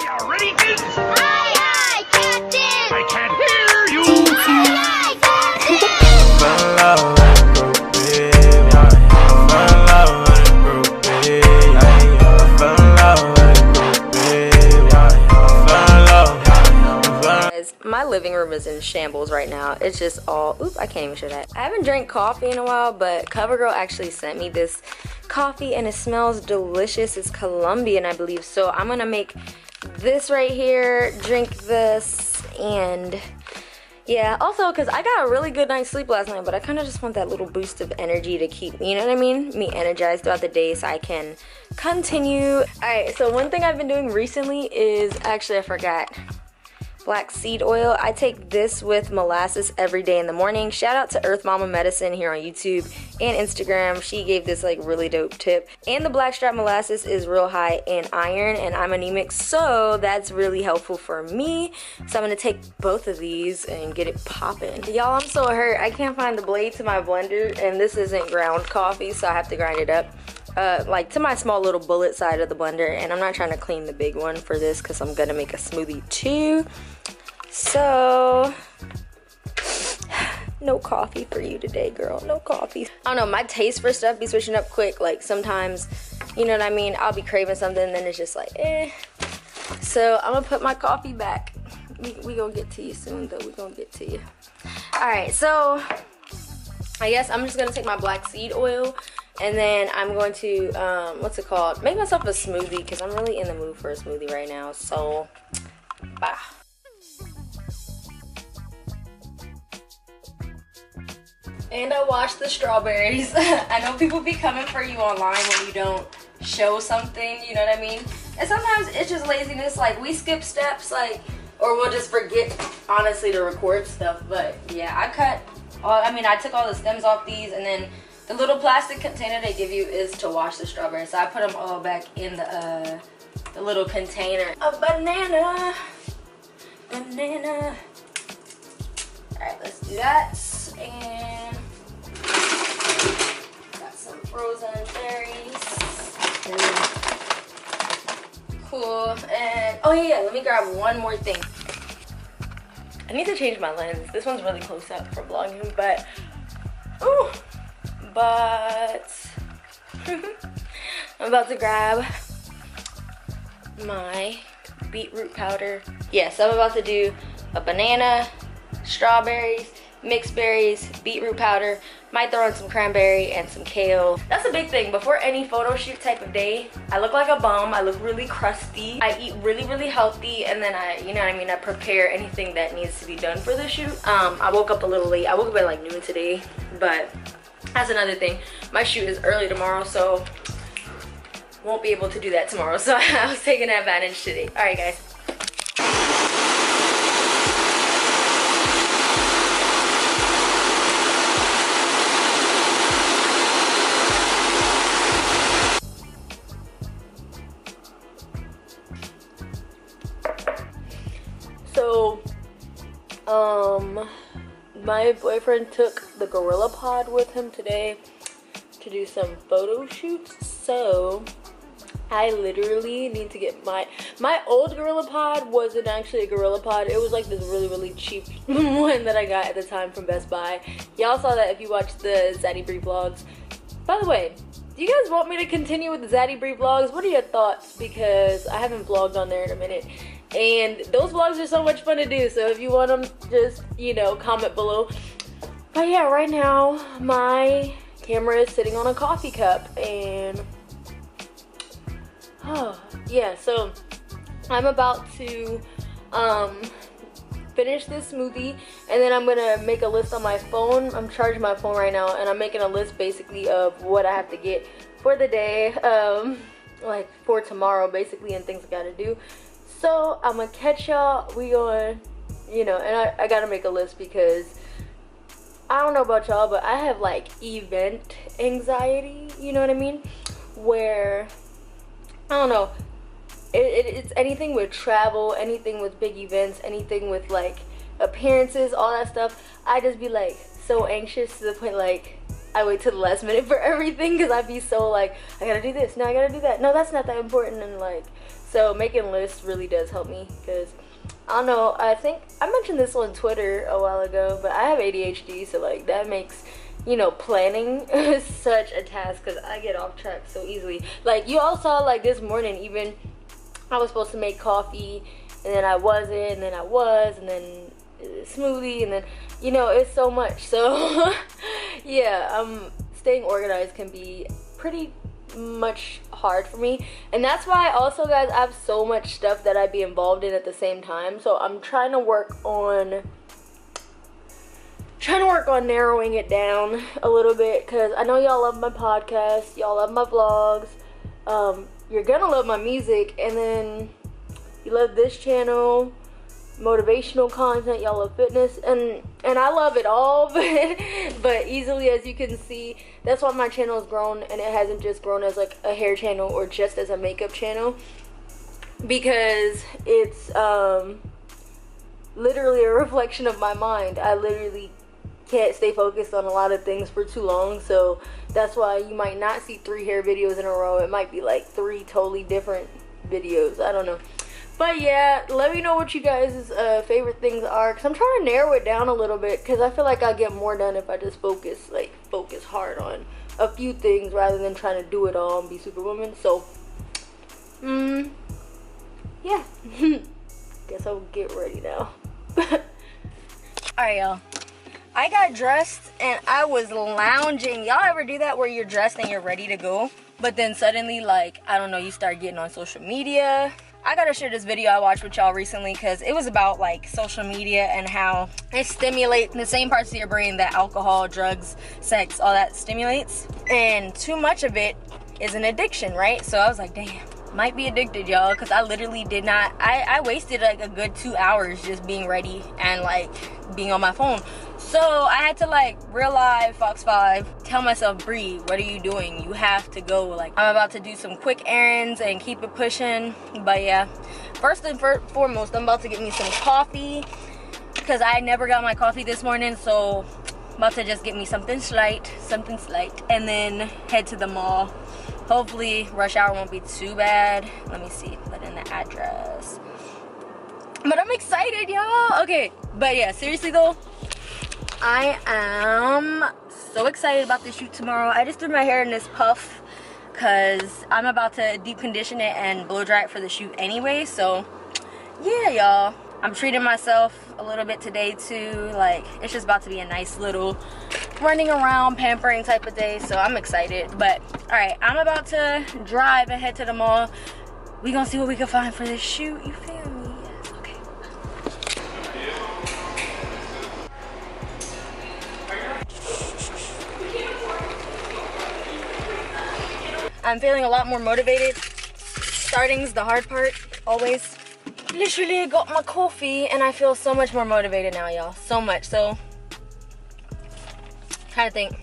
you ready, kids? Aye, aye, Captain! I can't hear you! Aye, aye, Captain! My living room is in shambles right now. It's just all, oop, I can't even show that. I haven't drank coffee in a while, but CoverGirl actually sent me this coffee and it smells delicious. It's Colombian, I believe. So I'm gonna make this right here, drink this, and yeah, also because I got a really good night's sleep last night, but I kind of just want that little boost of energy to keep, you know what I mean, me energized throughout the day so I can continue. Alright, so one thing I've been doing recently is, actually I forgot, black seed oil. I take this with molasses every day in the morning. Shout out to Earth Mama Medicine here on YouTube and Instagram. She gave this like really dope tip. And the blackstrap molasses is real high in iron, and I'm anemic, so that's really helpful for me. So I'm gonna take both of these and get it popping. Y'all, I'm so hurt. I can't find the blade to my blender, and this isn't ground coffee, so I have to grind it up. Like to my small little bullet side of the blender, and I'm not trying to clean the big one for this because I'm gonna make a smoothie too. So no coffee for you today, girl. No coffee. I don't know, my taste for stuff be switching up quick. Like sometimes, you know what I mean, I'll be craving something and then it's just like eh. So I'm gonna put my coffee back. We gonna get to you soon though. We gonna get to you. Alright, so I guess I'm just gonna take my black seed oil, and then I'm going to, what's it called? Make myself a smoothie, because I'm really in the mood for a smoothie right now. So, bye. And I washed the strawberries. I know people be coming for you online when you don't show something, you know what I mean? And sometimes it's just laziness, like we skip steps, like, or we'll just forget, honestly, to record stuff. But yeah, I took all the stems off these, and then the little plastic container they give you is to wash the strawberries. So I put them all back in the little container. A banana. Banana. Alright, let's do that. And got some frozen berries. Cool. And oh yeah, let me grab one more thing. I need to change my lens. This one's really close up for vlogging, but ooh. But I'm about to grab my beetroot powder. Yes, I'm about to do a banana, strawberries, mixed berries, beetroot powder. Might throw in some cranberry and some kale. That's a big thing. Before any photo shoot type of day, I look like a bum. I look really crusty. I eat really, really healthy, and then you know what I mean, I prepare anything that needs to be done for the shoot. I woke up a little late. I woke up at like noon today, but that's another thing. My shoot is early tomorrow, so won't be able to do that tomorrow. So I was taking advantage today. All right, guys. So, my boyfriend took the Gorilla Pod with him today to do some photo shoots. So, I literally need to get my old Gorilla Pod wasn't actually a Gorilla Pod. It was like this really, really cheap one that I got at the time from Best Buy. Y'all saw that if you watched the Zaddy Bri vlogs. By the way, do you guys want me to continue with the Zaddy Bri vlogs? What are your thoughts? Because I haven't vlogged on there in a minute. And those vlogs are so much fun to do. So if you want them, just, you know, comment below. But yeah, right now, my camera is sitting on a coffee cup. And, oh, yeah, so I'm about to finish this smoothie. And then I'm going to make a list on my phone. I'm charging my phone right now. And I'm making a list, basically, of what I have to get for the day. Like, for tomorrow, basically, and things I got to do. So I'm gonna catch y'all. We going, you know, and I gotta make a list because I don't know about y'all, but I have like event anxiety, you know what I mean? Where, I don't know, it's anything with travel, anything with big events, anything with like appearances, all that stuff. I just be like so anxious to the point like I wait till the last minute for everything because I be so like, I gotta do this, no, I gotta do that, no, that's not that important, and like, So making lists really does help me, because I don't know, I think I mentioned this on Twitter a while ago, but I have ADHD, so like that makes, you know, planning such a task, because I get off track so easily. Like you all saw, like this morning, even I was supposed to make coffee, and then I wasn't, and then I was, and then smoothie, and then, you know, it's so much. So yeah, staying organized can be pretty much hard for me, and that's why also, guys, I have so much stuff that I'd be involved in at the same time. So I'm trying to work on narrowing it down a little bit, because I know y'all love my podcast, y'all love my vlogs, you're gonna love my music, and then you love this channel, motivational content, y'all love fitness, and I love it all, but easily, as you can see, that's why my channel has grown, and it hasn't just grown as like a hair channel or just as a makeup channel, because it's literally a reflection of my mind. I literally can't stay focused on a lot of things for too long, so that's why you might not see 3 hair videos in a row. It might be like 3 totally different videos, I don't know. But yeah, let me know what you guys' favorite things are, because I'm trying to narrow it down a little bit, because I feel like I'll get more done if I just focus hard on a few things rather than trying to do it all and be superwoman. So yeah. Guess I'll get ready now. Alright, y'all, I got dressed and I was lounging. Y'all ever do that where you're dressed and you're ready to go, but then suddenly, like, I don't know, you start getting on social media? I gotta share this video I watched with y'all recently, because it was about like social media and how it stimulates the same parts of your brain that alcohol, drugs, sex, all that stimulates, and too much of it is an addiction, right? So I was like, damn, might be addicted, y'all, because I literally did not, I wasted like a good 2 hours just being ready and like being on my phone. So I had to like real live Fox 5 tell myself, Bri, what are you doing? You have to go. Like, I'm about to do some quick errands and keep it pushing. But yeah, first and foremost, I'm about to get me some coffee, because I never got my coffee this morning. So I'm about to just get me something slight, and then head to the mall. Hopefully rush hour won't be too bad. Let me see, put in the address. But I'm excited, y'all. Okay, but yeah, seriously though, I am so excited about the shoot tomorrow. I just threw my hair in this puff because I'm about to deep condition it and blow dry it for the shoot anyway. So yeah, y'all, I'm treating myself a little bit today too. Like, it's just about to be a nice little running around pampering type of day, so I'm excited. But all right, I'm about to drive and head to the mall. We gonna see what we can find for this shoot, you feel me? Yes, okay. I'm feeling a lot more motivated. Starting's the hard part, always. Literally got my coffee and I feel so much more motivated now, y'all. So much. So, trying to think.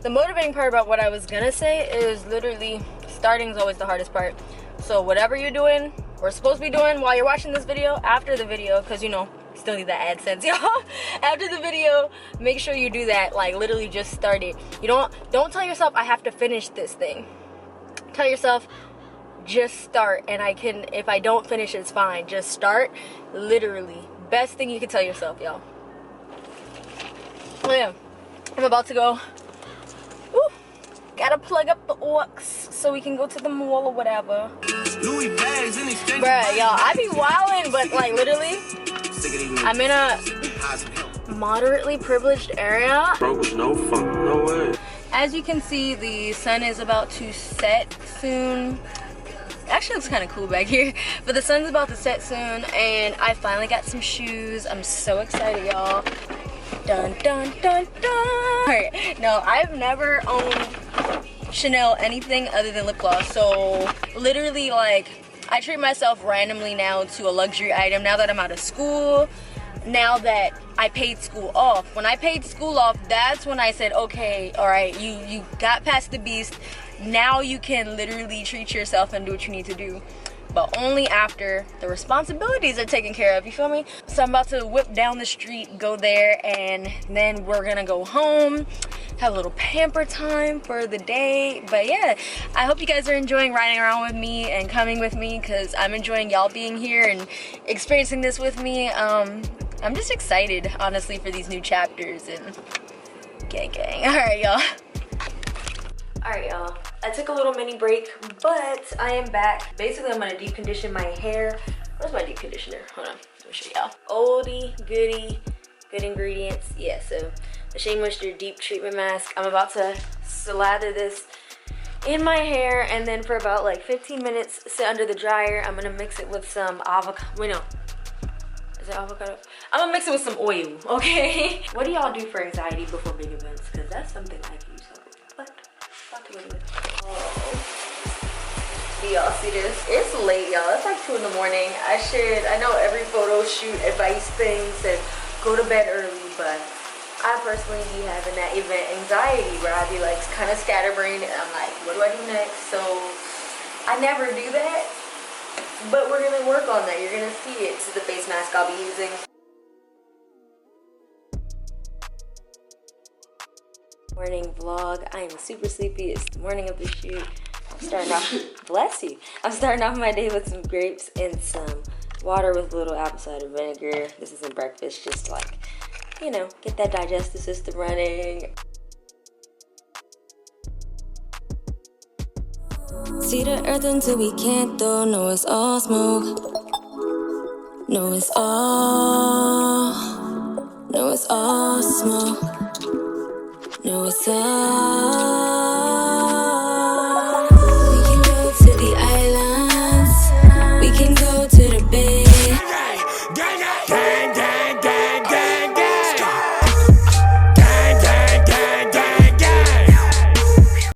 The motivating part about what I was gonna say is literally starting's always the hardest part. So whatever you're doing or supposed to be doing while you're watching this video, after the video, because you know, still need that AdSense, y'all. After the video, make sure you do that. Like, literally just start it. You don't tell yourself I have to finish this thing. Tell yourself just start, and I can, if I don't finish, it's fine. Just start. Literally best thing you can tell yourself, y'all. Oh yeah, I'm about to go. Ooh, gotta plug up the aux so we can go to the mall or whatever. Bruh, y'all, I be wildin', but like literally, I'm in a moderately privileged area. Bro, with no fun, no way. As you can see, the sun is about to set soon. Actually looks kind of cool back here, but the sun's about to set soon, and I finally got some shoes. I'm so excited, y'all. Dun dun dun dun. Alright, no, I've never owned Chanel anything other than lip gloss, so literally, like, I treat myself randomly now to a luxury item now that I'm out of school, now that I paid school off. When I paid school off, that's when I said, okay, alright, you got past the beast, now you can literally treat yourself and do what you need to do. but only after the responsibilities are taken care of, you feel me? So I'm about to whip down the street, go there, and then we're gonna go home, have a little pamper time for the day. But yeah, I hope you guys are enjoying riding around with me and coming with me, because I'm enjoying y'all being here and experiencing this with me. I'm just excited, honestly, for these new chapters, and gang. All right, y'all. I took a little mini break, but I am back. Basically, I'm gonna deep condition my hair. Where's my deep conditioner? Hold on, let me show y'all. Oldie goodie, good ingredients. Yeah, so the Shea Moisture Deep Treatment Mask. I'm about to slather this in my hair, and then for about like 15 minutes, sit under the dryer. I'm gonna mix it with some avocado. Wait, no. Is it avocado? I'm gonna mix it with some oil, okay? What do y'all do for anxiety before big events? Because that's something I can use help with. But, about to go do it. Oh. Do y'all see this? It's late, y'all. It's like 2 in the morning. I know every photo shoot advice thing says go to bed early, but I personally be having that event anxiety where I be like kind of scatterbrained, and I'm like, what do I do next? So I never do that, but we're gonna work on that. You're gonna see it. This is the face mask I'll be using. Morning vlog. I am super sleepy. It's the morning of the shoot. I'm starting off, bless you. I'm starting off my day with some grapes and some water with a little apple cider vinegar. This isn't breakfast, just like, you know, get that digestive system running. See the earth until we can't, though. No, it's all smoke. No, it's all smoke. No, it's all